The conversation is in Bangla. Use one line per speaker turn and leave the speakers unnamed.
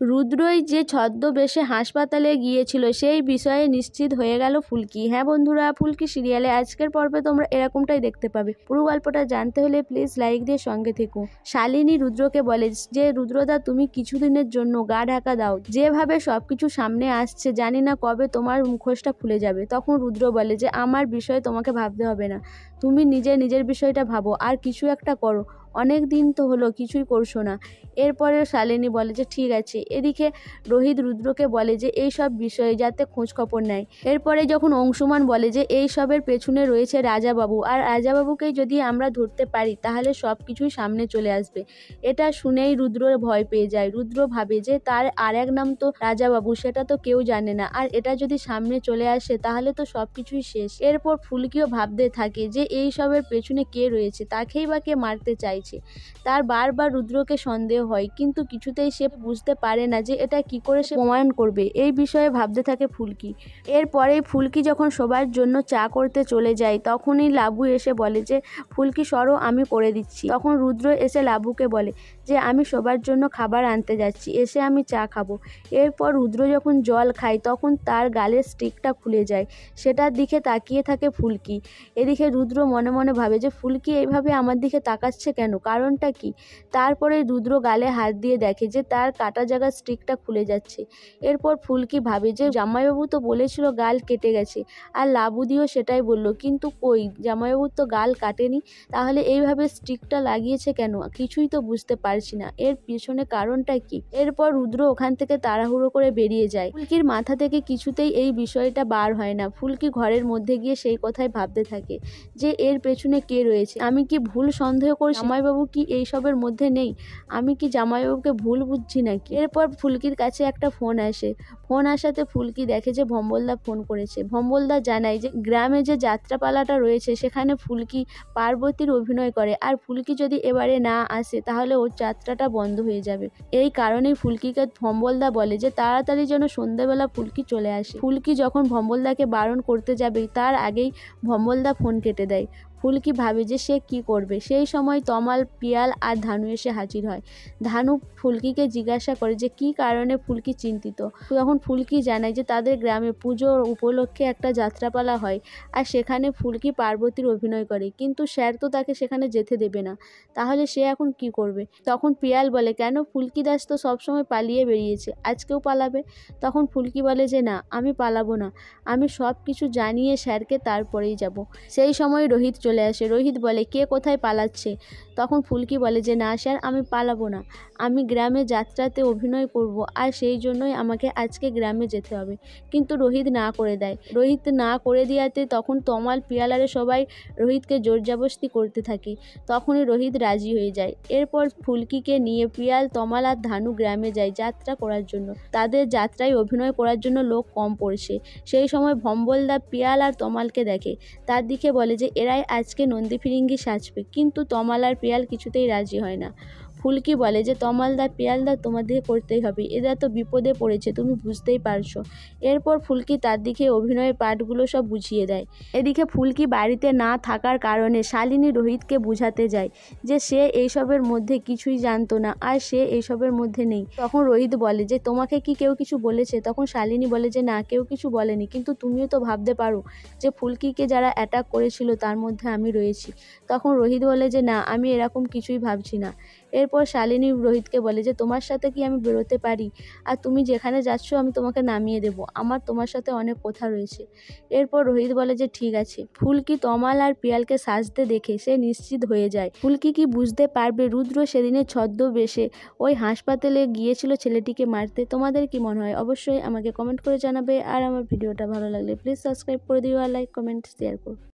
রুদ্রই যে ছদ্মবেশে হাসপাতালে গিয়েছিল সেই বিষয়ে নিশ্চিত হয়ে গেল ফুলকি। হ্যাঁ বন্ধুরা, ফুলকি সিরিয়ালে আজকের পর্বে তোমরা এরকমটাই দেখতে পাবে। পুরো গল্পটা জানতে হলে প্লিজ লাইক দিয়ে সঙ্গে থেকো। শালিনী রুদ্রকে বলে যে রুদ্রদা, তুমি কিছুদিনের জন্য গা ঢাকা দাও, যেভাবে সবকিছু সামনে আসছে জানি না কবে তোমার মুখোশটা খুলে যাবে। তখন রুদ্র বলে যে আমার বিষয়ে তোমাকে ভাবতে হবে না, তুমি নিজের বিষয়টা ভাবো আর কিছু একটা করো, অনেক দিন তো হলো কিছুই করছো না। এরপরে শালিনী বলে যে ঠিক আছে। এদিকে রোহিত রুদ্রকে বলে যে এই সব বিষয়ে যাতে খোঁজ খবর নেয়। এরপরে যখন অংশুমান বলে যে এই সবের পেছনে রয়েছে রাজাবাবু, আর রাজাবাবুকেই যদি আমরা ধরতে পারি তাহলে সব কিছুই সামনে চলে আসবে। এটা শুনেই রুদ্র ভয় পেয়ে যায়। রুদ্র ভাবে যে তার আর এক নাম তো রাজাবাবু, সেটা তো কেউ জানে না, আর এটা যদি সামনে চলে আসে তাহলে তো সব কিছুই শেষ। এরপর ফুলকিও ভাবতে থাকে যে এই সবের পেছনে কে রয়েছে, তাকেই বা কে মারতে চাইছে। তার বারবার রুদ্রকে সন্দেহ হয়, কিন্তু কিছুতেই সে বুঝতে পারে না যে এটা কি করে সে প্রমাণ করবে। এই বিষয়ে ভাবতে থাকে ফুলকি। এরপরেই ফুলকি যখন সবার জন্য চা করতে চলে যায় তখনই লাবু এসে বলে যে ফুলকি সরো, আমি করে দিচ্ছি। তখন রুদ্র এসে লাবুকে বলে যে আমি সবার জন্য খাবার আনতে যাচ্ছি, এসে আমি চা খাবো। এরপর রুদ্র যখন জল খায় তখন তার গালের স্টিকটা খুলে যায়, সেটার দিকে তাকিয়ে থাকে ফুলকি। এদিকে রুদ্র মনে মনে ভাবে যে ফুলকি এইভাবে আমার দিকে তাকাচ্ছে কেন, কারণটা কি। তারপরে রুদ্র গালে হাত দিয়ে দেখে যে তার কাটা জায়গার স্টিকটা খুলে যাচ্ছে। এরপর ফুলকি ভাবে যে জামাইবাবু তো বলেছিল গাল কেটে গেছে, আর লাবুদিও সেটাই বলল, কিন্তু কই জামাইবাবুর তো গাল কাটেনি, তাহলে এইভাবে স্টিকটা লাগিয়েছে কেন, কিছুই তো বুঝতে পারছি না, এর পিছনে কারণটা কি। এরপর রুদ্র ওখান থেকে তাড়াহুড়ো করে বেরিয়ে যায়। ফুলকির মাথা থেকে কিছুতেই এই বিষয়টা বার হয় না। ফুলকি ঘরের মধ্যে গিয়ে সেই কথাই ভাবতে থাকে যে এর পেছনে কে রয়েছে, আমি কি ভুল সন্দেহ করি, জামাইবাবু কি এইসবের মধ্যে নেই, আমি কি জামাইবাবুকে ভুল বুঝছি নাকি। এরপর ফুলকির কাছে একটা ফোন আসে। ফোন আসাতে ফুলকি দেখে যে ভম্বলদা ফোন করেছে। ভম্বলদা জানায় যে গ্রামে যে যাত্রাপালাটা রয়েছে সেখানে ফুলকি পার্বতীর অভিনয় করে, আর ফুলকি যদি এবারে না আসে তাহলে ওর যাত্রাটা বন্ধ হয়ে যাবে। এই কারণেই ফুলকিকে ভম্বলদা বলে যে তাড়াতাড়ি যেন সন্ধ্যাবেলা ফুলকি চলে আসে। ফুলকি যখন ভম্বলদাকে বারণ করতে যাবে তার আগেই ভম্বলদা ফোন কেটে দেয়। ফুলকি ভাবে যে সে কি করবে। সেই সময় তমাল, পিয়াল আর ধানু এসে হাজির হয়। ধানু ফুলকিকে জিজ্ঞাসা করে যে কি কারণে ফুলকি চিন্তিত। তখন ফুলকি জানায় যে তাদের গ্রামে পুজোর উপলক্ষে একটা যাত্রাপালা হয়, আর সেখানে ফুলকি পার্বতীর অভিনয় করে, কিন্তু স্যার তো তাকে সেখানে যেতে দেবে না, তাহলে সে এখন কি করবে। তখন পিয়াল বলে কেন, ফুলকি দাস তো সবসময় পালিয়ে বেরিয়েছে, আজকেও পালাবে। তখন ফুলকি বলে যে না, আমি পালাবো না, আমি সব কিছু জানিয়ে স্যারকে তারপরেই যাব। সেই সময় রোহিত চলে আসে। রোহিত বলে কে কোথায় পালাচ্ছে। তখন ফুলকি বলে যে না স্যার, আমি পালাবো না, আমি গ্রামে যাত্রাতে অভিনয় করব, আর সেই জন্যই আমাকে আজকে গ্রামে যেতে হবে। কিন্তু রোহিত না করে দেয়। রোহিত না করে দেওয়াতে তখন তমাল, পিয়ালারে সবাই রোহিতকে জোরজবস্তি করতে থাকে। তখনই রোহিত রাজি হয়ে যায়। এরপর ফুলকিকে নিয়ে পিয়াল, তমাল আর ধানু গ্রামে যায় যাত্রা করার জন্য। তাদের যাত্রায় অভিনয় করার জন্য লোক কম পড়ছে। সেই সময় ভম্বলদা পিয়াল আর তমালকে দেখে, তার দিকে বলে যে এরাই আজকে নন্দী ফিরিঙ্গি সাজবে, কিন্তু তমাল আর পিয়াল কিছুতেই রাজি হয় না। ফুলকি বলে যে তমালদা, পিয়ালদা, তোমাদের করতেই হবে, এরা তো বিপদে পড়েছে, তুমি বুঝতেই পারছো। এরপর ফুলকি তার দিকে অভিনয়ের পাঠগুলো সব বুঝিয়ে দেয়। এদিকে ফুলকি বাড়িতে না থাকার কারণে শালিনী রোহিতকে বুঝাতে যায় যে সে এইসবের মধ্যে কিছুই জানতো না, আর সে এইসবের মধ্যে নেই। তখন রোহিত বলে যে তোমাকে কি কেউ কিছু বলেছে। তখন শালিনী বলে যে না, কেউ কিছু বলেনি, কিন্তু তুমিও তো ভাবতে পারো যে ফুলকিকে যারা অ্যাটাক করেছিল তার মধ্যে আমি রয়েছি। তখন রোহিত বলে যে না, আমি এরকম কিছুই ভাবছি না। এরপর শালিনী রোহিতকে বলে যে তোমার সাথে কি আমি বেরোতে পারি, আর তুমি যেখানে যাচ্ছ আমি তোমাকে নামিয়ে দেবো, আমার তোমার সাথে অনেক কথা রয়েছে। এরপর রোহিত বলে যে ঠিক আছে। ফুলকি তমাল আর পিয়ালকে সাজতে দেখে সে নিশ্চিত হয়ে যায়। ফুলকি কি বুঝতে পারবে রুদ্র সেদিনে ছদ্মবেশে ওই হাসপাতালে গিয়েছিল ছেলেটিকে মারতে। তোমাদের কি মনে হয় অবশ্যই আমাকে কমেন্ট করে জানাবে, আর আমার ভিডিওটা ভালো লাগলে প্লিজ সাবস্ক্রাইব করে দিও, আর লাইক, কমেন্ট, শেয়ার করো।